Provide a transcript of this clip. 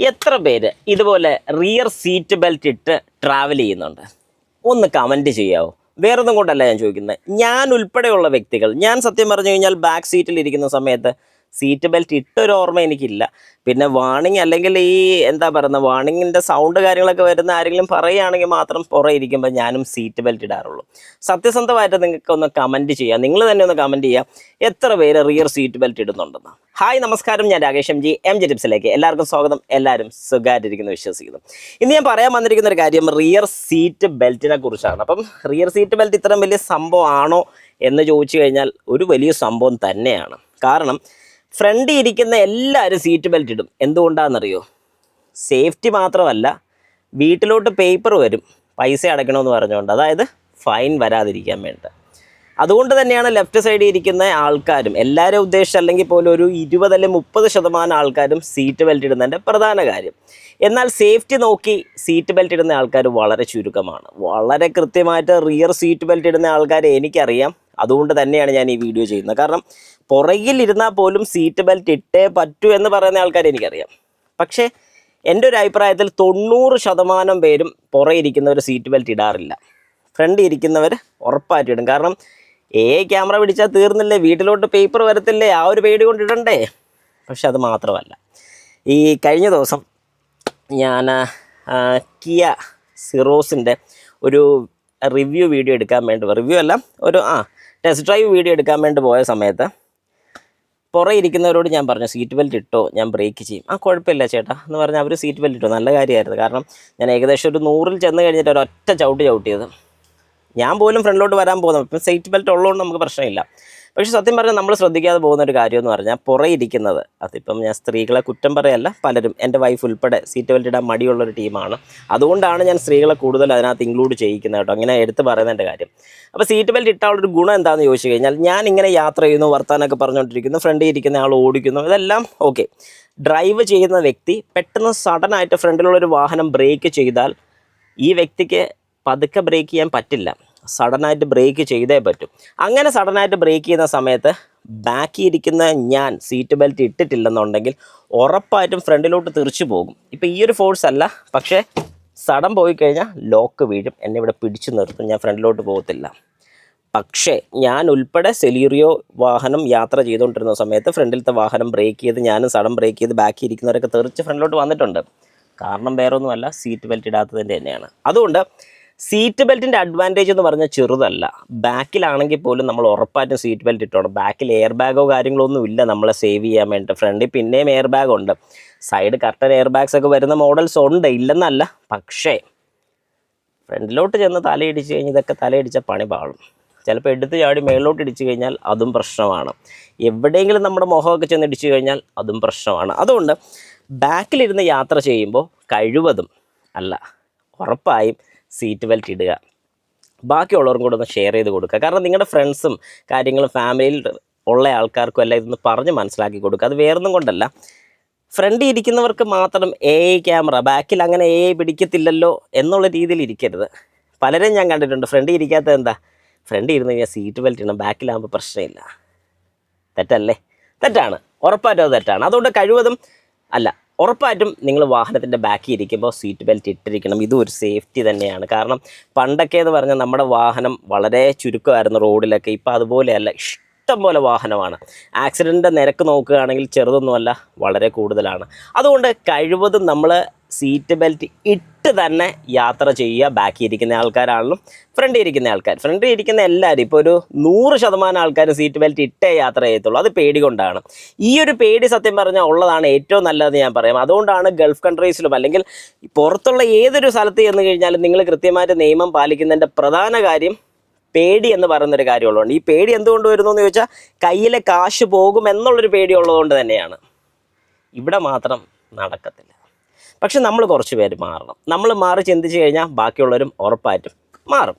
എത്ര പേര് ഇതുപോലെ റിയർ സീറ്റ് ബെൽറ്റ് ഇട്ട് ട്രാവൽ ചെയ്യുന്നുണ്ട്? ഒന്ന് കമൻറ്റ് ചെയ്യാവോ? വേറൊന്നും കൊണ്ടല്ല ഞാൻ ചോദിക്കുന്നത്. ഞാൻ ഉൾപ്പെടെയുള്ള വ്യക്തികൾ, ഞാൻ സത്യം പറഞ്ഞു കഴിഞ്ഞാൽ ബാക്ക് സീറ്റിൽ ഇരിക്കുന്ന സമയത്ത് സീറ്റ് ബെൽറ്റ് ഇട്ടൊരു ഓർമ്മ എനിക്കില്ല. പിന്നെ വാണിംഗ് അല്ലെങ്കിൽ ഈ എന്താ പറയുന്നത്, വാണിങ്ങിൻ്റെ സൗണ്ട് കാര്യങ്ങളൊക്കെ വരുന്ന ആരെങ്കിലും പറയുകയാണെങ്കിൽ മാത്രം പുറകെ ഇരിക്കുമ്പോൾ ഞാനും സീറ്റ് ബെൽറ്റ് ഇടാറുള്ളൂ. സത്യസന്ധമായിട്ട് നിങ്ങൾക്ക് ഒന്ന് കമൻറ്റ് ചെയ്യാം, നിങ്ങൾ തന്നെ ഒന്ന് കമൻറ്റ് ചെയ്യാം, എത്ര പേര് റിയർ സീറ്റ് ബെൽറ്റ് ഇടുന്നുണ്ടെന്ന്. ഹായ് നമസ്കാരം, ഞാൻ രാകേഷ് എം ജി ടിപ്സിലേക്ക് എല്ലാവർക്കും സ്വാഗതം. എല്ലാവരും സുഖമായിട്ടിരിക്കുന്നു വിശ്വസിക്കുന്നു. ഇന്ന് ഞാൻ പറയാൻ വന്നിരിക്കുന്ന ഒരു കാര്യം റിയർ സീറ്റ് ബെൽറ്റിനെ കുറിച്ചാണ്. അപ്പം റിയർ സീറ്റ് ബെൽറ്റ് ഇത്രയും വലിയ സംഭവമാണോ എന്ന് ചോദിച്ചു കഴിഞ്ഞാൽ ഒരു വലിയ സംഭവം തന്നെയാണ്. കാരണം ഫ്രണ്ടിൽ ഇരിക്കുന്ന എല്ലാവരും സീറ്റ് ബെൽറ്റ് ഇടും. എന്തുകൊണ്ടാണെന്നറിയോ? സേഫ്റ്റി മാത്രമല്ല, വീട്ടിലോട്ട് പേപ്പർ വരും പൈസ അടയ്ക്കണമെന്ന് പറഞ്ഞുകൊണ്ട്, അതായത് ഫൈൻ വരാതിരിക്കാൻ വേണ്ടി. അതുകൊണ്ട് തന്നെയാണ് ലെഫ്റ്റ് സൈഡിൽ ഇരിക്കുന്ന ആൾക്കാരും, എല്ലാവരും ഉദ്ദേശിച്ചല്ലെങ്കിൽ പോലും ഒരു 20 അല്ലെങ്കിൽ 30% ആൾക്കാരും സീറ്റ് ബെൽറ്റ് ഇടുന്നതിൻ്റെ പ്രധാന കാര്യം. എന്നാൽ സേഫ്റ്റി നോക്കി സീറ്റ് ബെൽറ്റ് ഇടുന്ന ആൾക്കാർ വളരെ ചുരുക്കമാണ്. വളരെ കൃത്യമായിട്ട് റിയർ സീറ്റ് ബെൽറ്റ് ഇടുന്ന ആൾക്കാരെ എനിക്കറിയാം. അതുകൊണ്ട് തന്നെയാണ് ഞാൻ ഈ വീഡിയോ ചെയ്യുന്നത്. കാരണം പുറകിലിരുന്നാൽ പോലും സീറ്റ് ബെൽറ്റ് ഇട്ടേ പറ്റൂ എന്ന് പറയുന്ന ആൾക്കാരെ എനിക്കറിയാം. പക്ഷേ എൻ്റെ ഒരു അഭിപ്രായത്തിൽ 90% പേരും പുറകെ ഇരിക്കുന്നവർ സീറ്റ് ബെൽറ്റ് ഇടാറില്ല. ഫ്രണ്ടിൽ ഇരിക്കുന്നവർ ഉറപ്പായിട്ട് ഇടും. കാരണം ക്യാമറ പിടിച്ചാൽ തീർന്നില്ലേ, വീട്ടിലോട്ട് പേപ്പർ വരത്തില്ലേ, ആ ഒരു പേടി കൊണ്ട് ഇടണ്ടേ. പക്ഷെ അത് മാത്രമല്ല, ഈ കഴിഞ്ഞ ദിവസം ഞാൻ കിയ സിറോസിൻ്റെ ഒരു റിവ്യൂ വീഡിയോ എടുക്കാൻ വേണ്ടി, റിവ്യൂ അല്ല, ഒരു ടെസ്റ്റ് ഡ്രൈവ് വീഡിയോ എടുക്കാൻ വേണ്ടി പോയ സമയത്ത് പുറകെ ഇരിക്കുന്നവരോട് ഞാൻ പറഞ്ഞു, സീറ്റ് ബെൽറ്റ് ഇട്ടോ, ഞാൻ ബ്രേക്ക് ചെയ്യും. കുഴപ്പമില്ല ചേട്ടാ എന്ന് പറഞ്ഞാൽ അവർ സീറ്റ് ബെൽറ്റ് ഇട്ടോ. നല്ല കാര്യമായിരുന്നു. കാരണം ഞാൻ ഏകദേശം ഒരു 100-ൽ ചെന്ന് കഴിഞ്ഞിട്ട് ഒരൊറ്റ ചവിട്ടിയത്. ഞാൻ പോലും ഫ്രണ്ടിലോട്ട് വരാൻ പോകുന്നത്, ഇപ്പം സീറ്റ് ബെൽറ്റ് ഉള്ളതുകൊണ്ട് നമുക്ക് പ്രശ്നമില്ല. പക്ഷേ സത്യം പറഞ്ഞാൽ നമ്മൾ ശ്രദ്ധിക്കാതെ പോകുന്ന ഒരു കാര്യം എന്ന് പറഞ്ഞാൽ പുറകെ ഇരിക്കുന്നത്, അതിപ്പം ഞാൻ സ്ത്രീകളെ കുറ്റം പറയല്ല, പലരും, എൻ്റെ വൈഫ് ഉൾപ്പെടെ സീറ്റ് ബെൽറ്റ് ഇടാൻ മടിയുള്ളൊരു ടീമാണ്. അതുകൊണ്ടാണ് ഞാൻ സ്ത്രീകളെ കൂടുതൽ അതിനകത്ത് ഇൻക്ലൂഡ് ചെയ്യിക്കുന്നത് കേട്ടോ, അങ്ങനെ എടുത്ത് പറയുന്നതിൻ്റെ കാര്യം. അപ്പോൾ സീറ്റ് ബെൽറ്റ് ഇട്ടാളൊരു ഗുണം എന്താണെന്ന് ചോദിച്ചു കഴിഞ്ഞാൽ, ഞാൻ ഇങ്ങനെ യാത്ര ചെയ്യുന്നു, വർത്താനൊക്കെ പറഞ്ഞുകൊണ്ടിരിക്കുന്നു, ഫ്രണ്ടിൽ ഇരിക്കുന്ന ആൾ ഓടിക്കുന്നു, ഇതെല്ലാം ഓക്കെ. ഡ്രൈവ് ചെയ്യുന്ന വ്യക്തി പെട്ടെന്ന് സഡനായിട്ട് ഫ്രണ്ടിലുള്ളൊരു വാഹനം ബ്രേക്ക് ചെയ്താൽ ഈ വ്യക്തിക്ക് പതുക്കെ ബ്രേക്ക് ചെയ്യാൻ പറ്റില്ല, സഡനായിട്ട് ബ്രേക്ക് ചെയ്തേ പറ്റും. അങ്ങനെ സഡനായിട്ട് ബ്രേക്ക് ചെയ്യുന്ന സമയത്ത് ബാക്കി ഇരിക്കുന്ന ഞാൻ സീറ്റ് ബെൽറ്റ് ഇട്ടിട്ടില്ലെന്നുണ്ടെങ്കിൽ ഉറപ്പായിട്ടും ഫ്രണ്ടിലോട്ട് തെറിച്ചു പോകും. ഇപ്പോൾ ഈ ഒരു ഫോഴ്സ് അല്ല, പക്ഷേ സഡൻ പോയി കഴിഞ്ഞാൽ ലോക്ക് വീഴും, എന്നെ ഇവിടെ പിടിച്ചു നിർത്തും, ഞാൻ ഫ്രണ്ടിലോട്ട് പോകത്തില്ല. പക്ഷേ ഞാൻ ഉൾപ്പെടെ സെലീറിയോ വാഹനം യാത്ര ചെയ്തുകൊണ്ടിരുന്ന സമയത്ത് ഫ്രണ്ടിലത്തെ വാഹനം ബ്രേക്ക് ചെയ്ത് ഞാനും സഡൻ ബ്രേക്ക് ചെയ്ത് ബാക്കി ഇരിക്കുന്നവരൊക്കെ തെറിച്ച് ഫ്രണ്ടിലോട്ട് വന്നിട്ടുണ്ട്. കാരണം വേറൊന്നുമല്ല, സീറ്റ് ബെൽറ്റ് ഇടാത്തതിൻ്റെ തന്നെയാണ്. അതുകൊണ്ട് സീറ്റ് ബെൽറ്റിൻ്റെ അഡ്വാൻറ്റേജ് എന്ന് പറഞ്ഞാൽ ചെറുതല്ല. ബാക്കിലാണെങ്കിൽ പോലും നമ്മൾ ഉറപ്പായിട്ടും സീറ്റ് ബെൽറ്റ് ഇട്ടോണം. ബാക്കിൽ എയർ ബാഗോ കാര്യങ്ങളോ ഒന്നും ഇല്ല നമ്മളെ സേവ് ചെയ്യാൻ വേണ്ടി. ഫ്രണ്ടിൽ പിന്നെയും എയർ ബാഗ് ഉണ്ട്, സൈഡ് കർട്ടൻ എയർ ബാഗ്സ് ഒക്കെ വരുന്ന മോഡൽസ് ഉണ്ട്, ഇല്ലെന്നല്ല. പക്ഷേ ഫ്രണ്ടിലോട്ട് ചെന്ന് തലയിടിച്ച് കഴിഞ്ഞാൽ ഇതൊക്കെ തലയിടിച്ച പണി പാളും. ചിലപ്പോൾ എടുത്ത് ചാടി മേളിലോട്ട് ഇടിച്ചു കഴിഞ്ഞാൽ അതും പ്രശ്നമാണ്. എവിടെയെങ്കിലും നമ്മുടെ മുഖമൊക്കെ ചെന്ന് ഇടിച്ചു കഴിഞ്ഞാൽ അതും പ്രശ്നമാണ്. അതുകൊണ്ട് ബാക്കിലിരുന്ന് യാത്ര ചെയ്യുമ്പോൾ കഴിവതും അല്ല, ഉറപ്പായും സീറ്റ് ബെൽറ്റ് ഇടുക. ബാക്കിയുള്ളവർക്കും കൂടെ ഒന്ന് ഷെയർ ചെയ്ത് കൊടുക്കുക. കാരണം നിങ്ങളുടെ ഫ്രണ്ട്സും കാര്യങ്ങളും ഫാമിലിയിൽ ഉള്ള ആൾക്കാർക്കും എല്ലാം ഇതൊന്ന് പറഞ്ഞ് മനസ്സിലാക്കി കൊടുക്കുക. അത് വേറൊന്നും കൊണ്ടല്ല, ഫ്രണ്ടിൽ ഇരിക്കുന്നവർക്ക് മാത്രം ക്യാമറ, ബാക്കിൽ അങ്ങനെ പിടിക്കത്തില്ലല്ലോ എന്നുള്ള രീതിയിൽ ഇരിക്കരുത്. പലരും ഞാൻ കണ്ടിട്ടുണ്ട്, ഫ്രണ്ടിൽ ഇരിക്കാത്തത് എന്താ, ഫ്രണ്ടിൽ ഇരുന്ന് കഴിഞ്ഞാൽ സീറ്റ് ബെൽറ്റ് ഇടണം, ബാക്കിലാകുമ്പോൾ പ്രശ്നമില്ല. തെറ്റല്ലേ? തെറ്റാണ്, ഉറപ്പായിട്ടും അത് തെറ്റാണ്. അതുകൊണ്ട് കഴിവതും അല്ല, ഉറപ്പായിട്ടും നിങ്ങൾ വാഹനത്തിൻ്റെ ബാക്കിൽ ഇരിക്കുമ്പോൾ സീറ്റ് ബെൽറ്റ് ഇട്ടിരിക്കണം. ഇതും ഒരു സേഫ്റ്റി തന്നെയാണ്. കാരണം പണ്ടൊക്കെ എന്ന് പറഞ്ഞാൽ നമ്മുടെ വാഹനം വളരെ ചുരുക്കമായിരുന്നു റോഡിലൊക്കെ. ഇപ്പോൾ അതുപോലെയല്ല, ഇഷ്ടം പോലെ വാഹനമാണ്. ആക്സിഡൻറ്റിൻ്റെ നിരക്ക് നോക്കുകയാണെങ്കിൽ ചെറുതൊന്നുമല്ല, വളരെ കൂടുതലാണ്. അതുകൊണ്ട് കഴിവതും നമ്മൾ സീറ്റ് ബെൽറ്റ് ഇട്ട് തന്നെ യാത്ര ചെയ്യുക. ബാക്കി ഇരിക്കുന്ന ആൾക്കാരാണെങ്കിലും ഫ്രണ്ടിൽ ഇരിക്കുന്ന ആൾക്കാർ, ഫ്രണ്ടിൽ ഇരിക്കുന്ന എല്ലാവരും, ഇപ്പോൾ ഒരു 100% ആൾക്കാർ സീറ്റ് ബെൽറ്റ് ഇട്ടേ യാത്ര ചെയ്യത്തുള്ളൂ. അത് പേടി കൊണ്ടാണ്. ഈ ഒരു പേടി സത്യം പറഞ്ഞാൽ ഉള്ളതാണ് ഏറ്റവും നല്ലതെന്ന് ഞാൻ പറയാം. അതുകൊണ്ടാണ് ഗൾഫ് കൺട്രീസിലും അല്ലെങ്കിൽ പുറത്തുള്ള ഏതൊരു സ്ഥലത്ത് ചെന്ന് കഴിഞ്ഞാലും നിങ്ങൾ കൃത്യമായിട്ട് നിയമം പാലിക്കുന്നതിൻ്റെ പ്രധാന കാര്യം പേടി എന്ന് പറയുന്നൊരു കാര്യമുള്ളതുകൊണ്ട്. ഈ പേടി എന്തുകൊണ്ട് വരുന്നു എന്ന് ചോദിച്ചാൽ കയ്യിലെ കാശ് പോകും എന്നുള്ളൊരു പേടി ഉള്ളതുകൊണ്ട് തന്നെയാണ്. ഇവിടെ മാത്രം നടക്കത്തില്ല. പക്ഷെ നമ്മൾ കുറച്ച് പേര് മാറണം. നമ്മൾ മാറി ചിന്തിച്ച് കഴിഞ്ഞാൽ ബാക്കിയുള്ളവരും ഉറപ്പായിട്ടും മാറും.